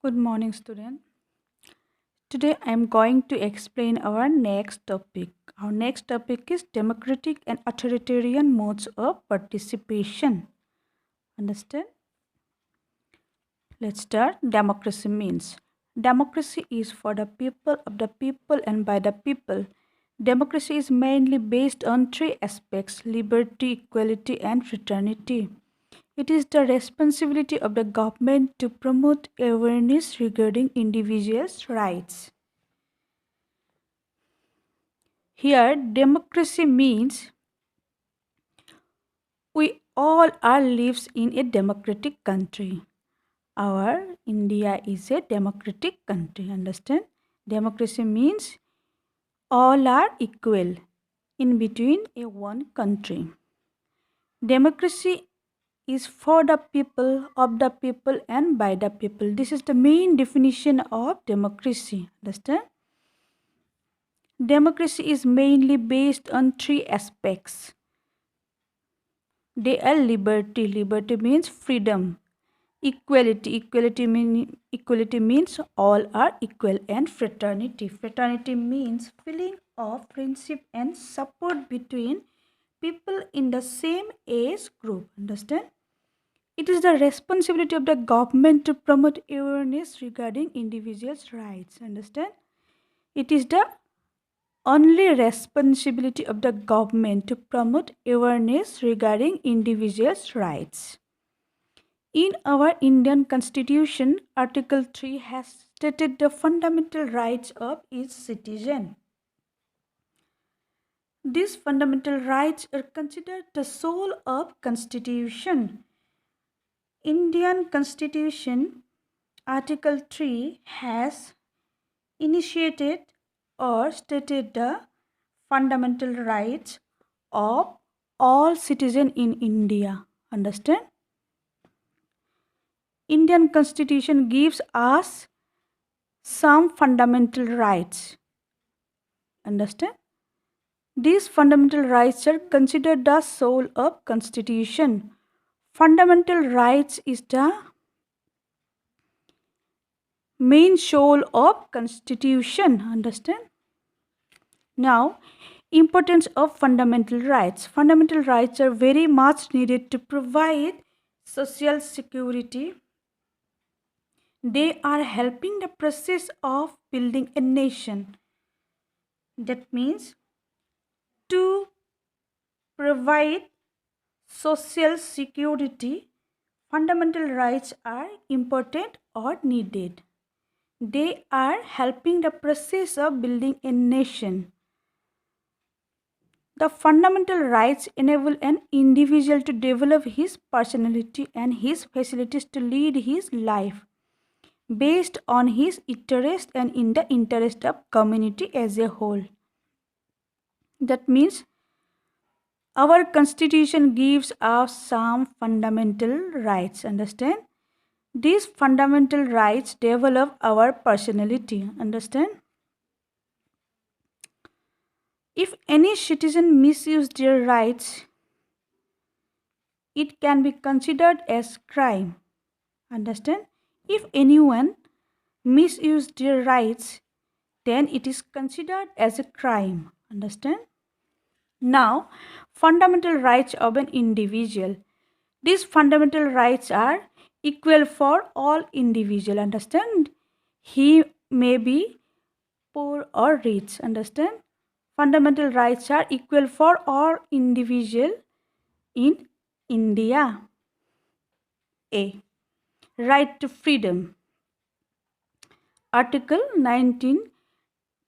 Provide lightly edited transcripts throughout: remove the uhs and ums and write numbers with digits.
Good morning, student. Today I am going to explain our next topic. Our next topic is democratic and authoritarian modes of participation. Understand? Let's start. Democracy means democracy is for the people, of the people, and by the people. Democracy is mainly based on three aspects: liberty, equality, and fraternity. It is the responsibility of the government to promote awareness regarding individuals' rights. Here, democracy means we all are lives in a democratic country. Our India is a democratic country. Understand? Democracy means all are equal in between a one country. Democracy is for the people, of the people, and by the people. This is the main definition of democracy. Understand? Democracy is mainly based on three aspects. They are liberty. Liberty means freedom. Equality. Equality means all are equal. And fraternity. Fraternity means feeling of friendship and support between people in the same age group. Understand? It is the responsibility of the government to promote awareness regarding individuals' rights. Understand? It is the only responsibility of the government to promote awareness regarding individuals' rights. In our Indian Constitution, Article 3 has stated the fundamental rights of each citizen. These fundamental rights are considered the soul of Constitution. Indian Constitution, Article 3 has initiated or stated the fundamental rights of all citizens in India. Understand? Indian Constitution gives us some fundamental rights. Understand? These fundamental rights are considered the soul of Constitution. Fundamental rights is the main soul of Constitution. Understand? Now, importance of fundamental rights. Fundamental rights are very much needed to provide social security. They are helping the process of building a nation. That means to provide social security, fundamental rights are important or needed. They are helping the process of building a nation. The fundamental rights enable an individual to develop his personality and his facilities to lead his life based on his interest and in the interest of community as a whole. That means our constitution gives us some fundamental rights. Understand? These fundamental rights develop our personality. Understand? If any citizen misuses their rights, it can be considered as crime. Understand? If anyone misuses their rights, then it is considered as a crime. Understand? Now, fundamental rights of an individual. These fundamental rights are equal for all individual. Understand? He may be poor or rich. Understand? Fundamental rights are equal for all individual in India. A. Right to freedom. Article 19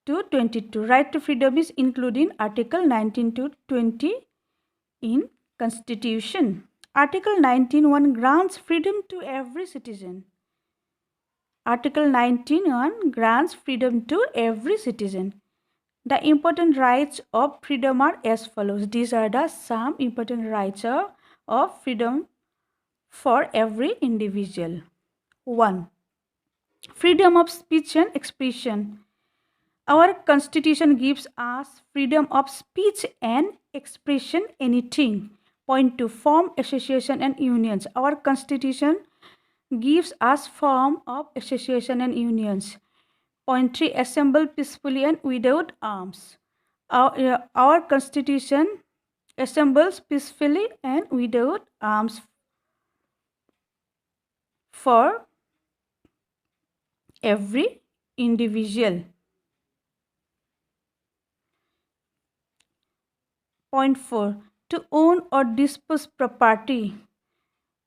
to 22. Right to freedom is included in Article 19 to 20 in Constitution. Article 19(1) grants freedom to every citizen. Article 19(1) grants freedom to every citizen. The important rights of freedom are as follows. These are the some important rights of freedom for every individual. 1. Freedom of speech and expression. Our constitution gives us freedom of speech and expression anything. Point 2. Form, association and unions. Our constitution gives us form of association and unions. Point 3, assemble peacefully and without arms. Our constitution assembles peacefully and without arms for every individual. Point 4, to own or dispose property.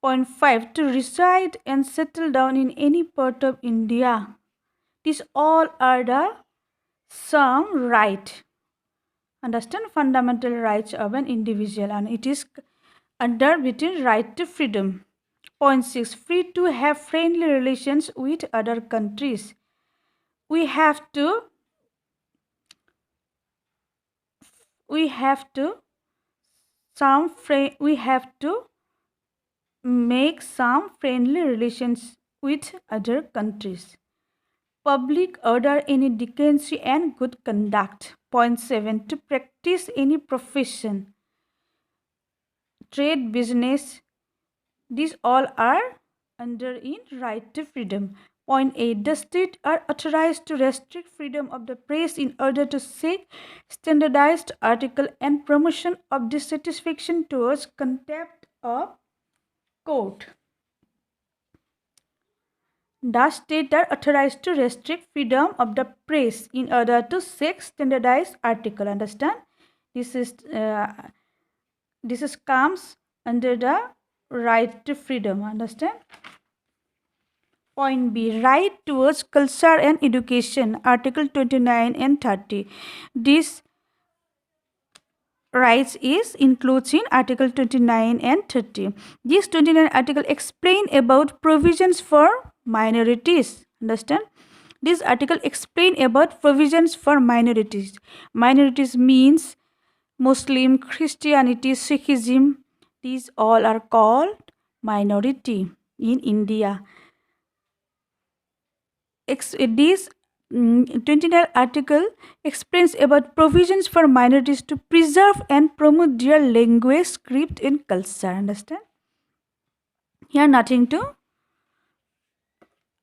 Point 5, to reside and settle down in any part of India. These all are the some right. Understand, fundamental rights of an individual, and it is under between right to freedom. Point 6, free to have friendly relations with other countries. We have to make some friendly relations with other countries. Public order, any decency and good conduct. Point 7, to practice any profession, trade, business. These all are under in right to freedom. Point 8, the state are authorized to restrict freedom of the press in order to seek standardized article and promotion of dissatisfaction towards contempt of court. The state are authorized to restrict freedom of the press in order to seek standardized article. Understand? This comes under the right to freedom. Understand? Point B, right towards culture and education. Article 29 and 30. This rights is includes in Article 29 and 30. This 29 article explain about provisions for minorities. Understand? This article explain about provisions for minorities. Minorities means Muslim, Christianity, Sikhism. These all are called minority in India. This 29th article explains about provisions for minorities to preserve and promote their language, script and culture. Understand? Here nothing to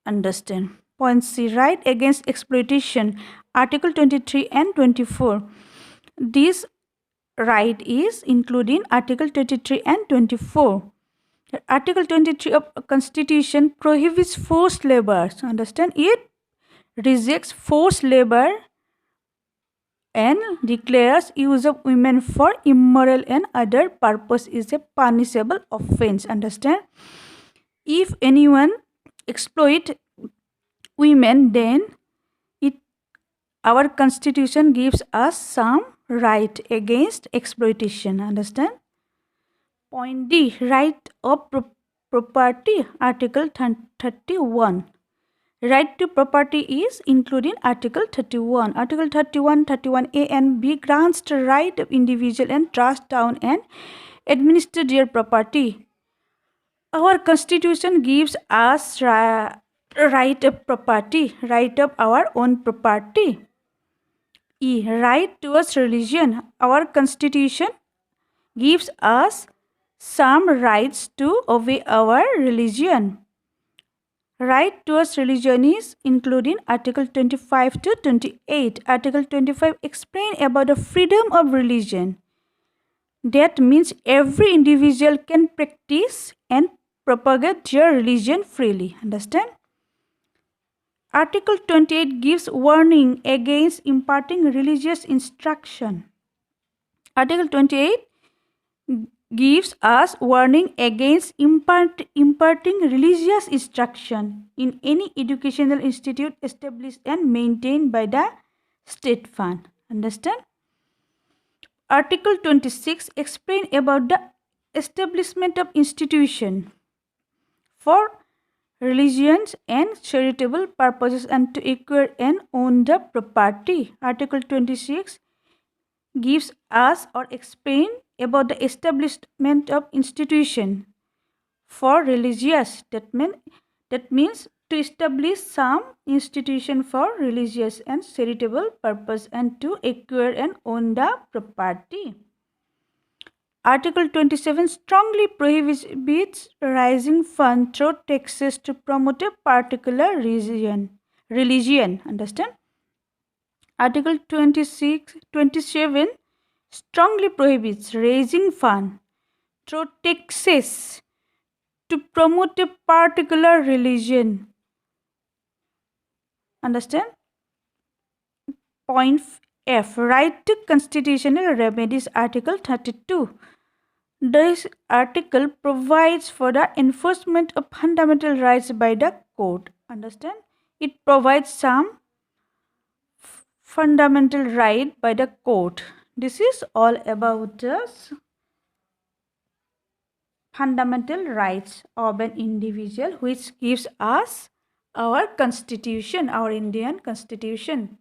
understand. Point C, right against exploitation. Article 23 and 24. This right is included in Article 23 and 24. Article 23 of Constitution prohibits forced labor. Understand? It rejects forced labor and declares use of women for immoral and other purpose is a punishable offense. Understand? If anyone exploit women, then our constitution gives us some right against exploitation. Understand? Point D, right of property. Article 31. Right to property is included in Article 31. Article 31, 31A and B grants the right of individual and trust down and administer their property. Our constitution gives us right of property, right of our own property. E, right towards religion. Our constitution gives us some rights to obey our religion. Right towards religion is including Article 25 to 28. Article 25 explains about the freedom of religion. That means every individual can practice and propagate their religion freely. Understand? Article 28 gives warning against imparting religious instruction. Article 28 gives us warning against imparting religious instruction in any educational institute established and maintained by the state fund. Understand? Article 26 explains about the establishment of institution for religions and charitable purposes and to acquire and own the property. Article 26 gives us or explain about the establishment of institution for religious. That means to establish some institution for religious and charitable purpose and to acquire and own the property. Article 27 strongly prohibits raising funds through taxes to promote a particular religion. Understand? Article 27 strongly prohibits raising funds through taxes to promote a particular religion. Understand? Point F. Right to constitutional remedies. Article 32. This article provides for the enforcement of fundamental rights by the court. Understand? It provides some fundamental right by the court. This is all about the fundamental rights of an individual, which gives us our constitution, our Indian constitution.